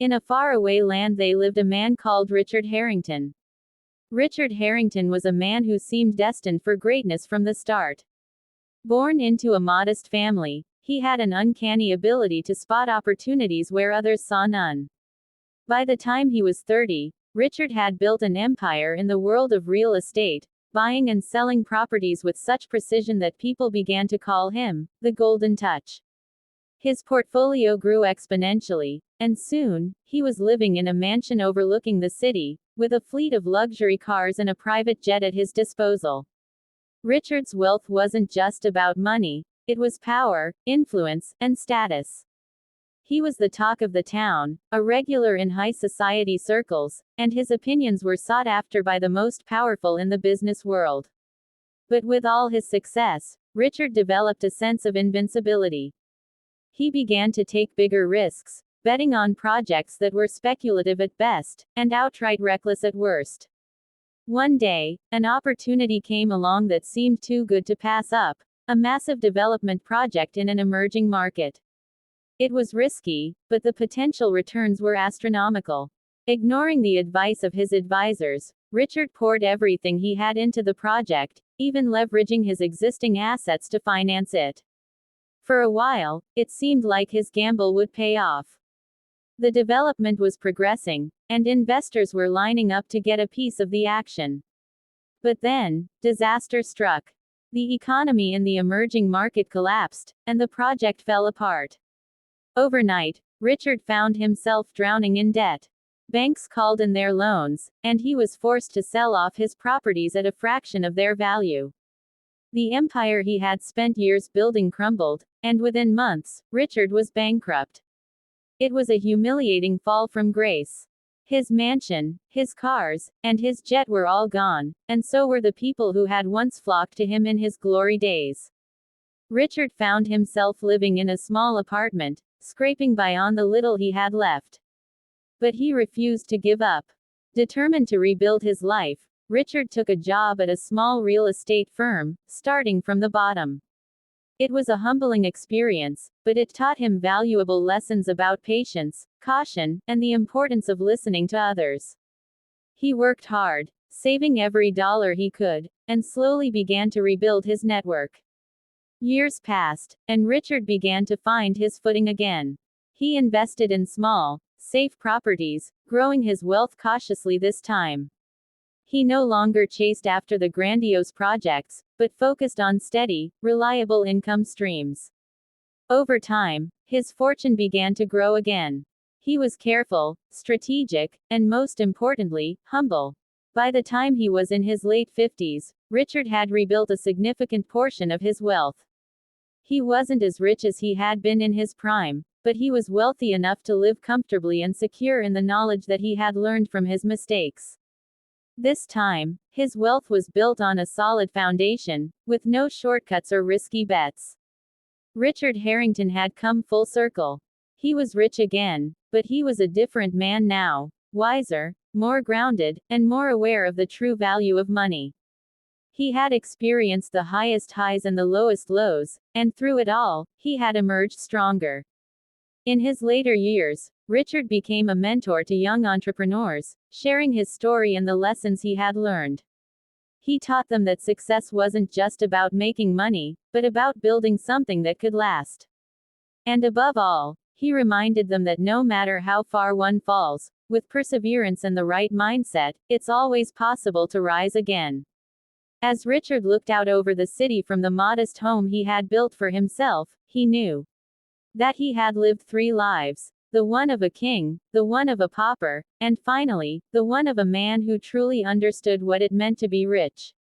In a faraway land they lived a man called Richard Harrington. Richard Harrington was a man who seemed destined for greatness from the start. Born into a modest family, he had an uncanny ability to spot opportunities where others saw none. By the time he was 30, Richard had built an empire in the world of real estate, buying and selling properties with such precision that people began to call him the Golden Touch. His portfolio grew exponentially, and soon, he was living in a mansion overlooking the city, with a fleet of luxury cars and a private jet at his disposal. Richard's wealth wasn't just about money, it was power, influence, and status. He was the talk of the town, a regular in high society circles, and his opinions were sought after by the most powerful in the business world. But with all his success, Richard developed a sense of invincibility. He began to take bigger risks, betting on projects that were speculative at best, and outright reckless at worst. One day, an opportunity came along that seemed too good to pass up, a massive development project in an emerging market. It was risky, but the potential returns were astronomical. Ignoring the advice of his advisors, Richard poured everything he had into the project, even leveraging his existing assets to finance it. For a while, it seemed like his gamble would pay off. The development was progressing, and investors were lining up to get a piece of the action. But then, disaster struck. The economy in the emerging market collapsed, and the project fell apart. Overnight, Richard found himself drowning in debt. Banks called in their loans, and he was forced to sell off his properties at a fraction of their value. The empire he had spent years building crumbled, and within months, Richard was bankrupt. It was a humiliating fall from grace. His mansion, his cars, and his jet were all gone, and so were the people who had once flocked to him in his glory days. Richard found himself living in a small apartment, scraping by on the little he had left. But he refused to give up. Determined to rebuild his life, Richard took a job at a small real estate firm, starting from the bottom. It was a humbling experience, but it taught him valuable lessons about patience, caution, and the importance of listening to others. He worked hard, saving every dollar he could, and slowly began to rebuild his network. Years passed, and Richard began to find his footing again. He invested in small, safe properties, growing his wealth cautiously this time. He no longer chased after the grandiose projects, but focused on steady, reliable income streams. Over time, his fortune began to grow again. He was careful, strategic, and most importantly, humble. By the time he was in his late 50s, Richard had rebuilt a significant portion of his wealth. He wasn't as rich as he had been in his prime, but he was wealthy enough to live comfortably and secure in the knowledge that he had learned from his mistakes. This time, his wealth was built on a solid foundation, with no shortcuts or risky bets. Richard Harrington had come full circle. He was rich again, but he was a different man now, wiser, more grounded, and more aware of the true value of money. He had experienced the highest highs and the lowest lows, and through it all, he had emerged stronger. In his later years, Richard became a mentor to young entrepreneurs, sharing his story and the lessons he had learned. He taught them that success wasn't just about making money, but about building something that could last. And above all, he reminded them that no matter how far one falls, with perseverance and the right mindset, it's always possible to rise again. As Richard looked out over the city from the modest home he had built for himself, he knew that he had lived 3 lives: the one of a king, the one of a pauper, and finally, the one of a man who truly understood what it meant to be rich.